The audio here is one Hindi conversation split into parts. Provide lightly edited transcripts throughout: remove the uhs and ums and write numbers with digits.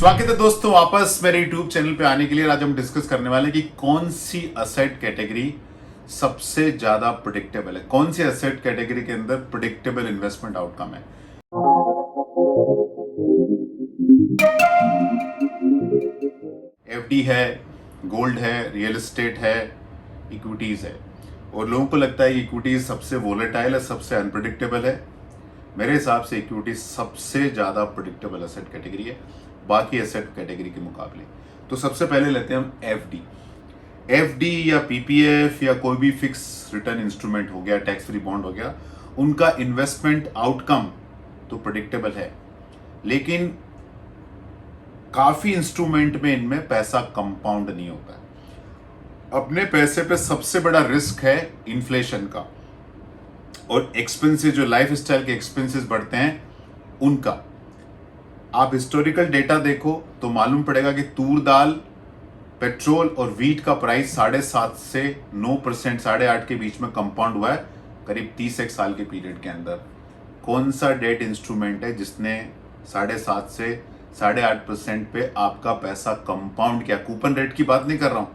स्वागत है दोस्तों वापस मेरे यूट्यूब चैनल पे आने के लिए। आज हम डिस्कस करने वाले हैं कि कौन सी असेट कैटेगरी सबसे ज्यादा प्रिडिक्टेबल है, कौन सी असेट कैटेगरी के अंदर प्रिडिक्टेबल इन्वेस्टमेंट आउटकम है। एफडी है, गोल्ड है, रियल एस्टेट है, इक्विटीज है। और लोगों को लगता है इक्विटीज सबसे वोलेटाइल है, सबसे अनप्रिडिक्टेबल है। मेरे हिसाब से इक्विटी सबसे ज्यादा प्रिडिक्टेबल एसेट कैटेगरी है बाकी एसेट कैटेगरी के मुकाबले। तो सबसे पहले लेते हैं हम एफडी या पीपीएफ या कोई भी फिक्स रिटर्न इंस्ट्रूमेंट हो गया, टैक्स फ्री बॉन्ड हो गया, उनका इन्वेस्टमेंट आउटकम तो प्रिडिक्टेबल है, लेकिन काफी इंस्ट्रूमेंट में इनमें पैसा कंपाउंड नहीं होता है। अपने पैसे पे सबसे बड़ा रिस्क है इन्फ्लेशन का और एक्सपेंसेस, जो लाइफ स्टाइल के एक्सपेंसेस बढ़ते हैं उनका। आप हिस्टोरिकल डेटा देखो तो मालूम पड़ेगा कि तूर दाल, पेट्रोल और वीट का प्राइस 7.5 से 9%, 8.5 के बीच में कंपाउंड हुआ है करीब 30 साल के पीरियड के अंदर। कौन सा डेट इंस्ट्रूमेंट है जिसने 7.5 से 8.5% पे आपका पैसा कंपाउंड किया? कूपन रेट की बात नहीं कर रहा हूं,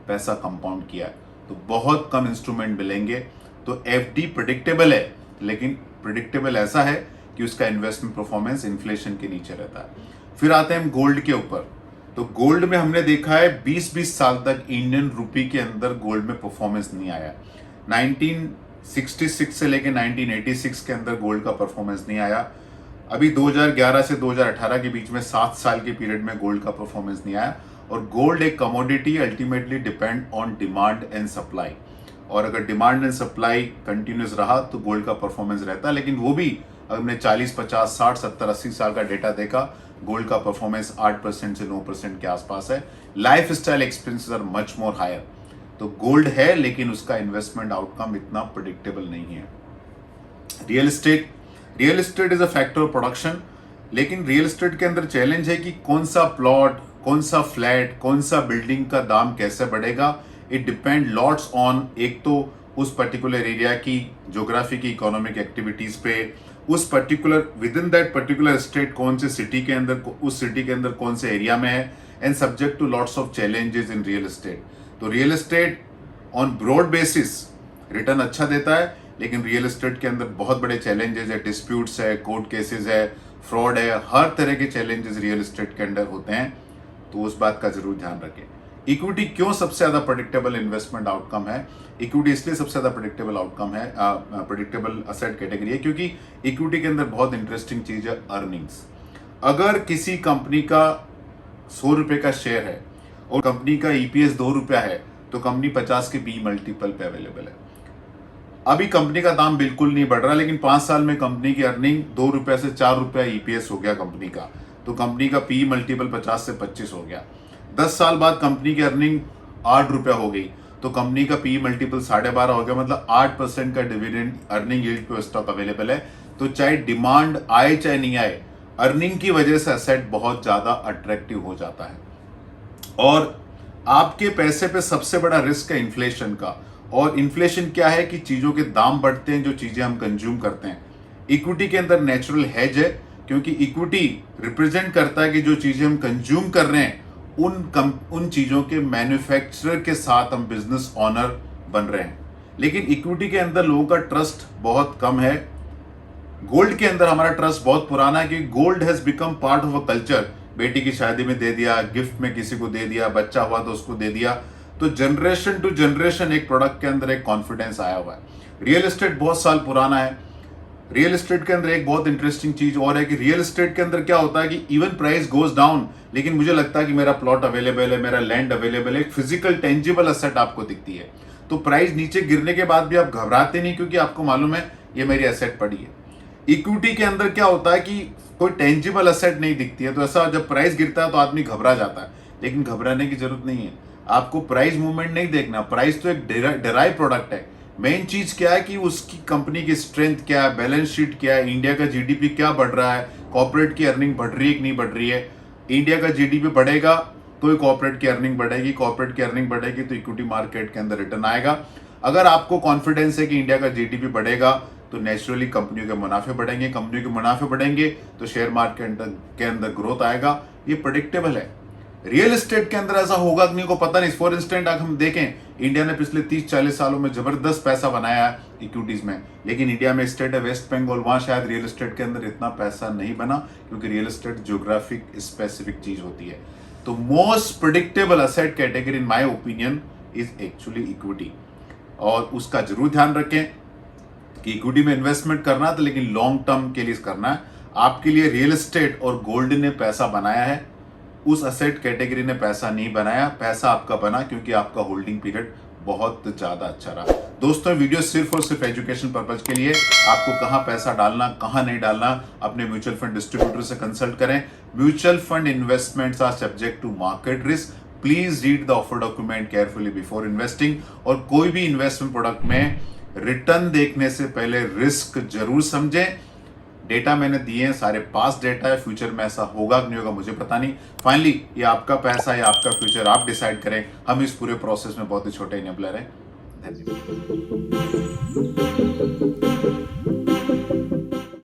पैसा कंपाउंड किया है। तो बहुत कम इंस्ट्रूमेंट मिलेंगे। तो एफडी प्रिडिक्टेबल है, लेकिन प्रिडिक्टेबल ऐसा है कि उसका इन्वेस्टमेंट परफॉर्मेंस इन्फ्लेशन के नीचे रहता है। फिर आते हैं हम गोल्ड के ऊपर। तो गोल्ड में हमने देखा है 20-20 साल तक इंडियन रुपी के अंदर गोल्ड में परफॉर्मेंस नहीं आया। 1966 से लेकर 1986 के अंदर गोल्ड का परफॉर्मेंस नहीं आया। अभी 2011 से 2018 के बीच में 7 साल के पीरियड में गोल्ड का परफॉर्मेंस नहीं आया। और गोल्ड एक commodity, ultimately depend on demand and supply, और अगर डिमांड एंड सप्लाई कंटिन्यूस रहा तो गोल्ड का परफॉर्मेंस रहता है। लेकिन वो भी अगर हमने 40, 50, 60, 70, 80 साल का डेटा देखा, गोल्ड का परफॉर्मेंस 8% से 9% के आसपास है। Life style expenses are much more higher. तो गोल्ड है, लेकिन उसका इन्वेस्टमेंट आउटकम इतना प्रिडिक्टेबल नहीं है। Real estate is a factor of production, लेकिन रियल एस्टेट के अंदर चैलेंज है कि कौन सा प्लॉट, कौन सा फ्लैट, कौन सा बिल्डिंग का दाम कैसे बढ़ेगा। इट डिपेंड लॉट्स ऑन, एक तो उस पर्टिकुलर एरिया की ज्योग्राफी की इकोनॉमिक एक्टिविटीज पे, उस particular with in that particular state कौन से सिटी के अंदर, उस सिटी के अंदर कौन से एरिया में है, and subject to lots of challenges in real estate. तो real estate on broad basis return अच्छा देता है, लेकिन रियल एस्टेट के अंदर बहुत बड़े चैलेंजेस है, डिस्प्यूट्स है, कोर्ट केसेस है, फ्रॉड है, हर तरह के चैलेंजेस रियल एस्टेट के अंदर होते हैं। तो उस बात का जरूर ध्यान रखें। इक्विटी क्यों सबसे ज्यादा प्रेडिक्टेबल इन्वेस्टमेंट आउटकम है? इक्विटी इसलिए सबसे ज्यादा प्रेडिक्टेबल आउटकम है, प्रेडिक्टेबल असेट कैटेगरी है, क्योंकि इक्विटी के अंदर बहुत इंटरेस्टिंग चीज है अर्निंग्स। अगर किसी कंपनी का 100 रुपए का शेयर है और कंपनी का ईपीएस 2 रुपया है, तो कंपनी 50 के पी मल्टीपल पे अवेलेबल है। अभी कंपनी का दाम बिल्कुल नहीं बढ़ रहा, लेकिन 5 साल में कंपनी की अर्निंग 2 रुपया से 4 रुपया ईपीएस हो गया कंपनी का, तो कंपनी का पी मल्टीपल 50 से 25 हो गया। 10 साल बाद कंपनी की अर्निंग 8 रुपया हो गई, तो कंपनी का पी मल्टीपल 12.5 हो गया, मतलब 8% का डिविडेंड अर्निंग यील्ड पे स्टॉक अवेलेबल है। तो चाहे डिमांड आए चाहे नहीं आए, अर्निंग की वजह से असेट बहुत ज्यादा अट्रैक्टिव हो जाता है। और आपके पैसे पे सबसे बड़ा रिस्क है इन्फ्लेशन का। और इन्फ्लेशन क्या है कि चीजों के दाम बढ़ते हैं, जो चीजें हम कंज्यूम करते हैं। इक्विटी के अंदर नेचुरल हेज है, क्योंकि इक्विटी रिप्रेजेंट करता है कि जो चीजें हम कंज्यूम कर रहे हैं उन चीजों के मैन्युफैक्चरर के साथ हम बिजनेस ऑनर बन रहे हैं। लेकिन इक्विटी के अंदर लोगों का ट्रस्ट बहुत कम है। गोल्ड के अंदर हमारा ट्रस्ट बहुत पुराना है, क्योंकि gold has become part of a culture. बेटी की शादी में दे दिया, गिफ्ट में किसी को दे दिया, बच्चा हुआ तो उसको दे दिया। तो जनरेशन टू जनरेशन एक प्रोडक्ट के अंदर एक कॉन्फिडेंस आया हुआ है। रियल एस्टेट बहुत साल पुराना है। रियल एस्टेट के अंदर एक बहुत इंटरेस्टिंग चीज और है कि रियल एस्टेट के अंदर क्या होता है कि इवन प्राइस गोज डाउन, लेकिन मुझे लगता है कि मेरा प्लॉट अवेलेबल है, मेरा लैंड अवेलेबल है, एक फिजिकल टेंजिबल एसेट आपको दिखती है। तो प्राइस नीचे गिरने के बाद भी आप घबराते नहीं, क्योंकि आपको मालूम है ये मेरी एसेट पड़ी है। इक्विटी के अंदर क्या होता है कि कोई टेंजिबल एसेट नहीं दिखती है, तो ऐसा जब प्राइस गिरता है तो आदमी घबरा जाता है। लेकिन घबराने की जरूरत नहीं है, आपको प्राइस मूवमेंट नहीं देखना। प्राइस तो एक डेराइव प्रोडक्ट है। मेन चीज क्या है कि उसकी कंपनी की स्ट्रेंथ क्या है, बैलेंस शीट क्या है, इंडिया का जीडीपी क्या बढ़ रहा है, कॉर्पोरेट की अर्निंग बढ़ रही है कि नहीं बढ़ रही है। इंडिया का जीडीपी बढ़ेगा तो ही कॉर्पोरेट की अर्निंग बढ़ेगी, कॉर्पोरेट की अर्निंग बढ़ेगी तो इक्विटी मार्केट के अंदर रिटर्न आएगा। अगर आपको कॉन्फिडेंस है कि इंडिया का जीडीपी बढ़ेगा, तो नेचुरली कंपनियों के मुनाफे बढ़ेंगे, कंपनियों के मुनाफे बढ़ेंगे तो शेयर मार्केट के अंदर ग्रोथ आएगा। ये प्रेडिक्टेबल है। रियल एस्टेट के अंदर ऐसा होगा कि नहीं को पता नहीं। फॉर इंस्टेंट अगर हम देखें, इंडिया ने पिछले 30-40 सालों में जबरदस्त पैसा बनाया है इक्विटीज में, लेकिन इंडिया में स्टेट है वेस्ट बंगाल, वहां शायद रियल एस्टेट के अंदर इतना पैसा नहीं बना, क्योंकि रियल एस्टेट ज्योग्राफिक स्पेसिफिक चीज होती है। तो most predictable asset category in my opinion is actually equity, और उसका जरूर ध्यान रखें कि इक्विटी में इन्वेस्टमेंट करना है तो लेकिन लॉन्ग टर्म के लिए करना है। आपके लिए रियल एस्टेट और गोल्ड ने पैसा बनाया है, उस असेट कैटेगरी ने पैसा नहीं बनाया। पैसा आपका बना क्योंकि आपका होल्डिंग पीरियड बहुत ज्यादा अच्छा रहा। दोस्तों, वीडियो सिर्फ और सिर्फ एजुकेशन पर्पज के लिए। आपको कहां पैसा डालना, कहां नहीं डालना, अपने म्यूचुअल फंड डिस्ट्रीब्यूटर से कंसल्ट करें। Mutual fund investments are subject to market risk. Please read the offer document carefully before investing. और कोई भी इन्वेस्टमेंट प्रोडक्ट में रिटर्न देखने से पहले रिस्क जरूर समझें। डेटा मैंने दिए हैं, सारे पास डेटा है, फ्यूचर में ऐसा होगा कि नहीं होगा मुझे पता नहीं। फाइनली ये आपका पैसा या आपका फ्यूचर आप डिसाइड करें। हम इस पूरे प्रोसेस में बहुत ही छोटे इनेबलर हैं। धन्यवाद।